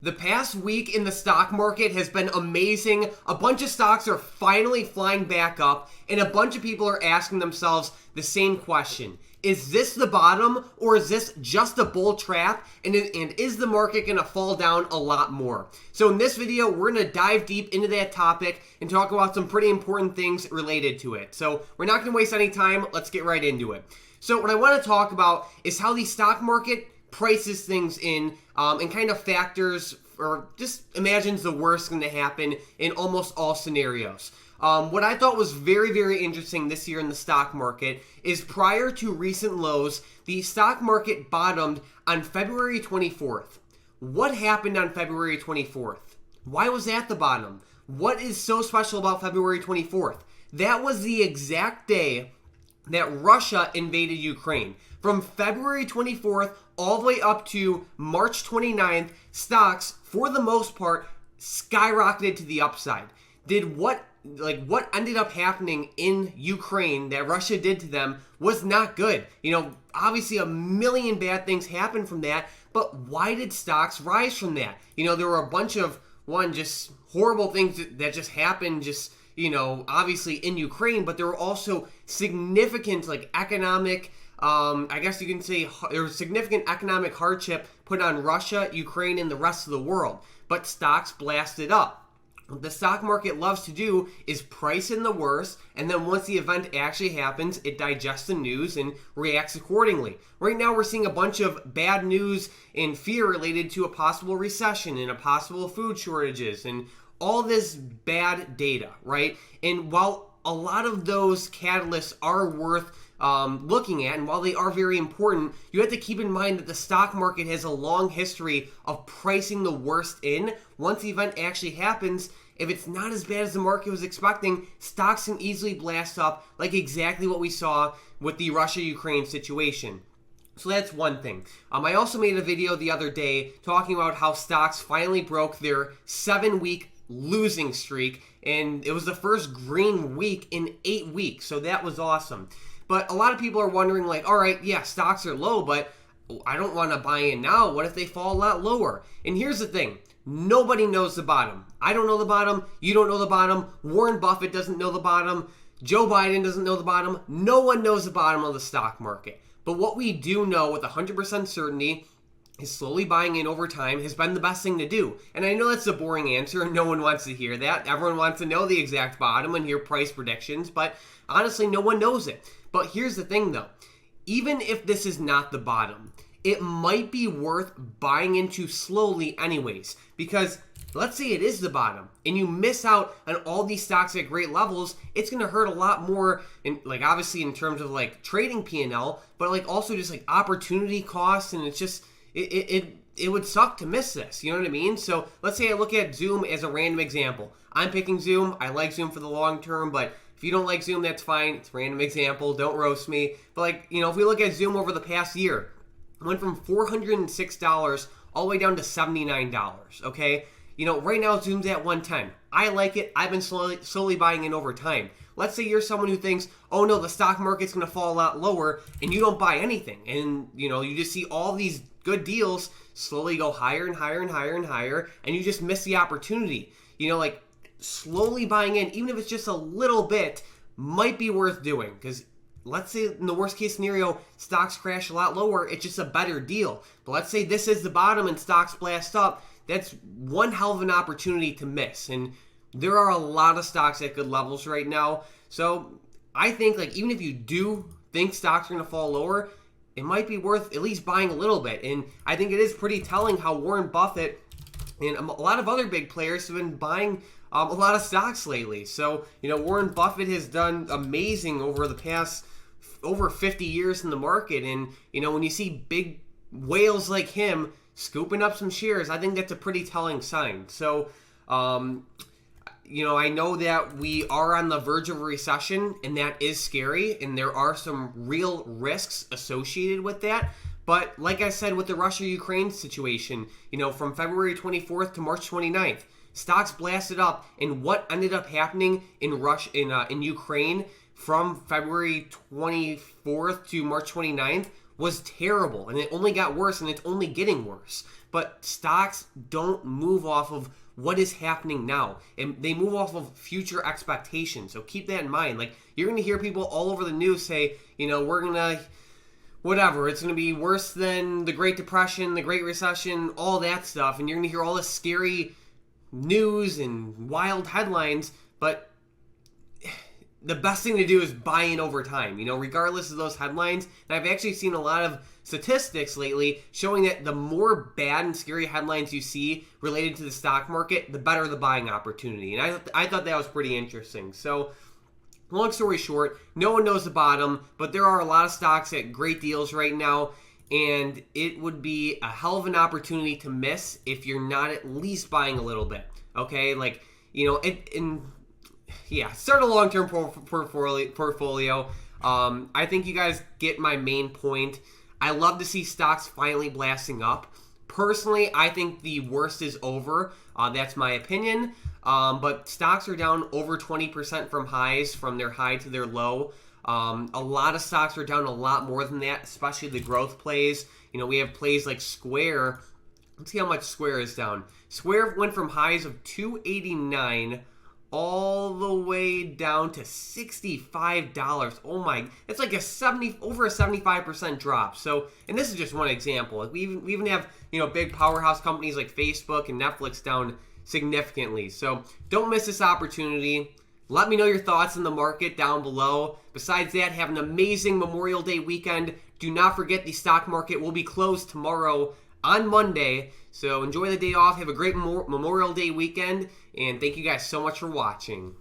The past week in the stock market has been amazing. A bunch of stocks are finally flying back up, and a bunch of people are asking themselves the same question. Is this the bottom, or is this just a bull trap? And is the market going to fall down a lot more? So in this video, we're going to dive deep into that topic and talk about some pretty important things related to it. So we're not going to waste any time. Let's get right into it. So what I want to talk about is how the stock market prices things in and kind of factors or just imagines the worst going to happen in almost all scenarios. What I thought was very, very interesting this year in the stock market is prior to recent lows, the stock market bottomed on February 24th. What happened on February 24th? Why was that the bottom? What is so special about February 24th? That was the exact day that Russia invaded Ukraine. From February 24th all the way up to March 29th, stocks, for the most part, skyrocketed to the upside. What ended up happening in Ukraine that Russia did to them was not good. Obviously a million bad things happened from that, but why did stocks rise from that? There were a bunch of, just horrible things that just happened obviously in Ukraine, but there were also significant economic, I guess you can say there was significant economic hardship put on Russia, Ukraine, and the rest of the world. But stocks blasted up. What the stock market loves to do is price in the worst, and then once the event actually happens, it digests the news and reacts accordingly. Right now, we're seeing a bunch of bad news and fear related to a possible recession and a possible food shortages and all this bad data, right? And while a lot of those catalysts are worth looking at, and while they are very important, you have to keep in mind that the stock market has a long history of pricing the worst in. Once the event actually happens, if it's not as bad as the market was expecting, stocks can easily blast up, like exactly what we saw with the Russia-Ukraine situation. So that's one thing. I also made a video the other day talking about how stocks finally broke their 7-week losing streak, and it was the first green week in 8 weeks, so that was awesome. But a lot of people are wondering, all right, yeah, stocks are low, but I don't want to buy in now. What if they fall a lot lower? And here's the thing. Nobody knows the bottom. I don't know the bottom. You don't know the bottom. Warren Buffett doesn't know the bottom. Joe Biden doesn't know the bottom. No one knows the bottom of the stock market. But what we do know with 100% certainty is slowly buying in over time has been the best thing to do. And I know that's a boring answer and no one wants to hear that. Everyone wants to know the exact bottom and hear price predictions, but honestly, no one knows it. But here's the thing though, even if this is not the bottom, it might be worth buying into slowly anyways, because let's say it is the bottom and you miss out on all these stocks at great levels, it's going to hurt a lot more in obviously in terms of trading P&L, but also just opportunity costs, and it's just it would suck to miss this, you know what I mean? So let's say I look at Zoom as a random example. I'm picking Zoom. I like Zoom for the long term, but if you don't like Zoom, that's fine. It's a random example. Don't roast me. But if we look at Zoom over the past year, it went from $406 all the way down to $79, okay? Right now Zoom's at $110. I like it. I've been slowly buying in over time. Let's say you're someone who thinks, oh no, the stock market's going to fall a lot lower, and you don't buy anything. And, you just see all these good deals slowly go higher and higher and higher and higher, and you just miss the opportunity. Slowly buying in, even if it's just a little bit, might be worth doing. Because let's say in the worst case scenario, stocks crash a lot lower, it's just a better deal. But let's say this is the bottom and stocks blast up, that's one hell of an opportunity to miss. And there are a lot of stocks at good levels right now. So I think even if you do think stocks are going to fall lower, it might be worth at least buying a little bit. And I think it is pretty telling how Warren Buffett and a lot of other big players have been buying a lot of stocks lately. So, Warren Buffett has done amazing over the past over 50 years in the market. And, when you see big whales like him scooping up some shares, I think that's a pretty telling sign. So, I know that we are on the verge of a recession, and that is scary, and there are some real risks associated with that. But like I said with the Russia-Ukraine situation, from February 24th to March 29th, stocks blasted up, and what ended up happening in Ukraine from February 24th to March 29th was terrible, and it only got worse, and it's only getting worse. But stocks don't move off of what is happening now, and they move off of future expectations. So keep that in mind. Like, you're going to hear people all over the news say, we're going to, whatever, it's going to be worse than the Great Depression, the Great Recession, all that stuff, and you're going to hear all this scary news and wild headlines, but the best thing to do is buy in over time, regardless of those headlines. And I've actually seen a lot of statistics lately showing that the more bad and scary headlines you see related to the stock market, the better the buying opportunity. And I thought that was pretty interesting. So, long story short, no one knows the bottom, but there are a lot of stocks at great deals right now, and it would be a hell of an opportunity to miss if you're not at least buying a little bit. Okay, start a long-term portfolio. I think you guys get my main point. I love to see stocks finally blasting up. Personally, I think the worst is over. That's my opinion. But stocks are down over 20% from their high to their low. A lot of stocks are down a lot more than that, especially the growth plays. We have plays like Square. Let's see how much Square is down. Square went from highs of 289 all the way down to $65. Oh my, it's like over a 75% drop. So, and this is just one example. Like we even have, big powerhouse companies like Facebook and Netflix down significantly. So don't miss this opportunity. Let me know your thoughts on the market down below. Besides that, have an amazing Memorial Day weekend. Do not forget the stock market will be closed tomorrow on Monday. So enjoy the day off. Have a great Memorial Day weekend. And thank you guys so much for watching.